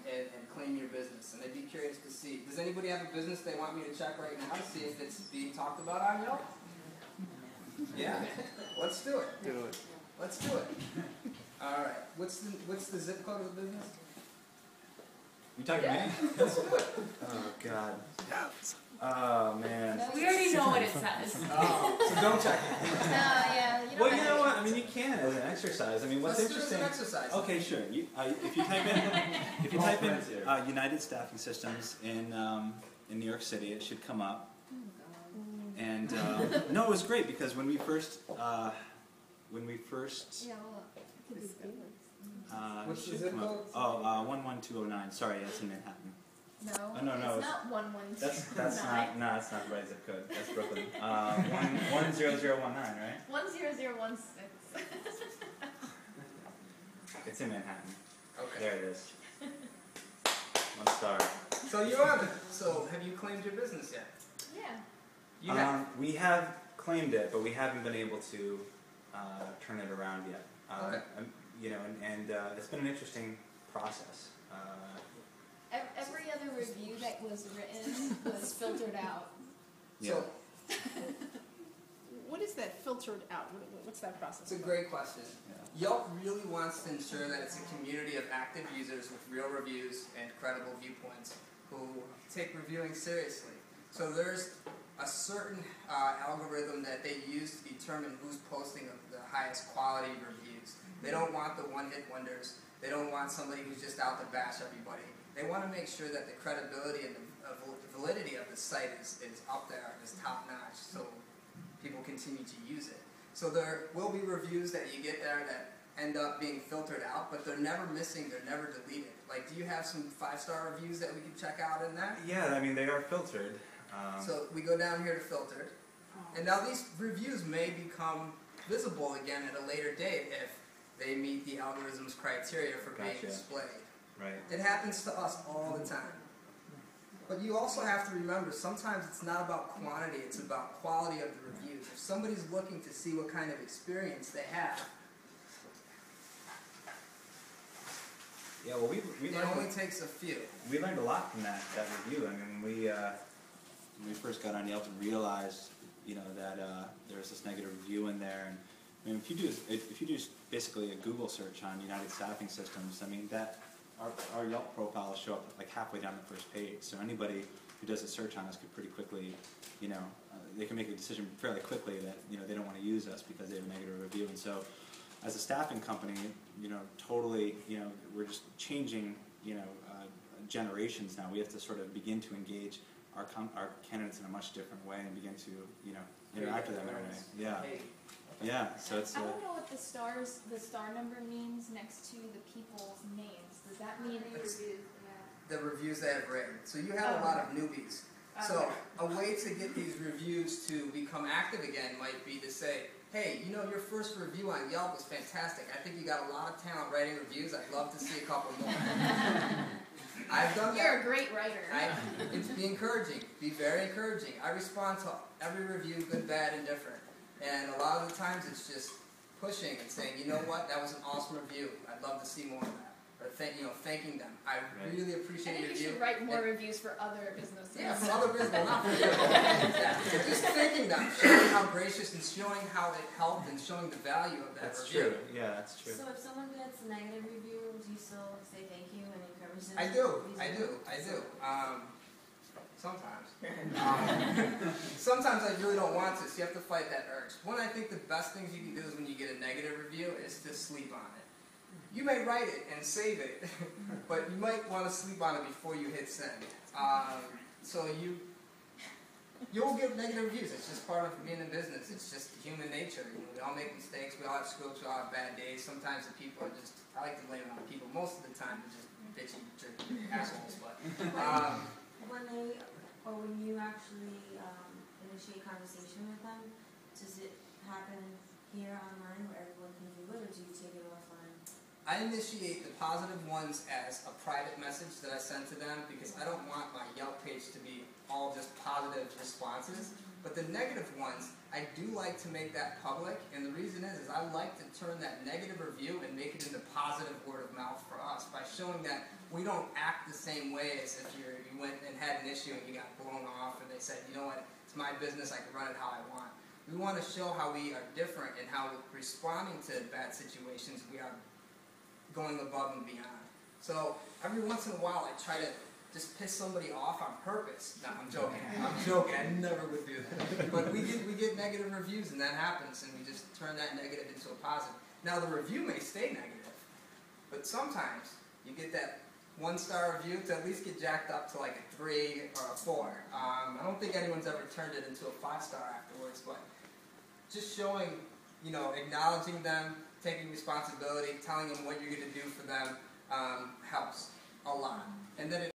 there and claim your business. And I'd be curious to see, does anybody have a business they want me to check right now to see if it's being talked about on Yelp? Yeah? Let's do it. Do it. Let's do it. All right. What's the zip code of the business? You talking to me? Let's do it. Oh, God. Oh, man. We already know what it says. Oh, so don't check it. Yeah. Well, you know what? I mean, you can as an exercise. I mean, what's Let's interesting? do it as an exercise. Okay, sure. If you type in United Staffing Systems in New York City, it should come up. And no, it was great because when we first Yeah, What's the should zip come up. code? Oh, 11209. Sorry, that's in Manhattan. no. Oh, no, It's not 112. That's not. No, that's not the right zip code. That's Brooklyn. 10019, right? 10016. It's in Manhattan. Okay. There it is. 1 star. So you haven't. So have you claimed your business yet? Yeah. You have. We have claimed it, but we haven't been able to turn it around yet. Okay. You know, and it's been an interesting process. Every other review that was written was filtered out. Yeah. So What is that filtered out? What's that process? it's a great question. Yelp really wants to ensure that it's a community of active users with real reviews and credible viewpoints who take reviewing seriously. So there's a certain algorithm that they use to determine who's posting the highest quality reviews. They don't want the one-hit wonders. They don't want somebody who's just out to bash everybody. They want to make sure that the credibility and the validity of the site is up there, is top-notch, so people continue to use it. So there will be reviews that you get there that end up being filtered out, but they're never missing, they're never deleted. Like, do you have some 5-star reviews that we can check out in there? Yeah, I mean, they are filtered. So we go down here to filtered, and now these reviews may become visible again at a later date if they meet the algorithm's criteria for being Gotcha. displayed. Right. It happens to us all the time. But you also have to remember, sometimes it's not about quantity, it's about quality of the reviews. If somebody's looking to see what kind of experience they have, Yeah, well, we it learned, only takes a few. we learned a lot from that review. I mean, we first got on Yelp and realized, you know, that there was this negative review in there. And I mean, if you do basically a Google search on United Staffing Systems, I mean, that our Yelp profile will show up like halfway down the first page. So anybody who does a search on us could pretty quickly, you know, they can make a decision fairly quickly that, you know, they don't want to use us because they have a negative review. And so, as a staffing company, you know, totally, you know, we're just changing, you know, generations now. We have to sort of begin to engage our candidates in a much different way and begin to, you know, interact with them in a way. Yeah. Yeah. So it's. I don't know what the star number means next to the people's names. Does that mean The reviews they have written. So you have a lot of newbies. So a way to get these reviews to become active again might be to say, hey, you know, your first review on Yelp was fantastic. I think you got a lot of talent writing reviews. I'd love to see a couple more. I've done that. You're a great writer. It's be encouraging. Be very encouraging. I respond to every review, good, bad, and different. And a lot of the times it's just pushing and saying, you know what, that was an awesome review. I'd love to see more of that. Or thanking them. I really appreciate your I think review. you should write more reviews for other businesses. Yeah, for other businesses, not for you. Yeah. Just thanking them, showing how gracious and showing how it helped and showing the value of that That's review. true. Yeah, that's true. So if someone gets a negative review, do you still say thank you and encourage them? I do. Sometimes. Sometimes I really don't want to, so you have to fight that urge. One, I think the best things you can do is when you get a negative review is to sleep on it. You may write it and save it, but you might want to sleep on it before you hit send. So you'll get negative reviews. It's just part of being in business. It's just human nature. You know, we all make mistakes. We all have screw-ups. We all have bad days. Sometimes the people are just, I like to blame it on people. Most of the time they're just bitchy, jerky assholes. But when you actually initiate conversation with them, does it happen here online where everyone can view it, or do you take it offline? I initiate the positive ones as a private message that I send to them because I don't want my Yelp page to be all just positive responses. But the negative ones, I do like to make that public, and the reason is I like to turn that negative review and make it into positive word of mouth for us by showing that we don't act the same way as if you went and had an issue and you got blown off and they said, you know what, it's my business, I can run it how I want. We want to show how we are different and how responding to bad situations we are going above and beyond. So every once in a while I try to just piss somebody off on purpose. No, I'm joking. I'm joking. I never would do that. But we get negative reviews, and that happens, and we just turn that negative into a positive. Now, the review may stay negative, but sometimes you get that 1-star review to at least get jacked up to like a 3 or a 4. I don't think anyone's ever turned it into a 5-star afterwards, but just showing, acknowledging them, taking responsibility, telling them what you're going to do for them helps a lot. And then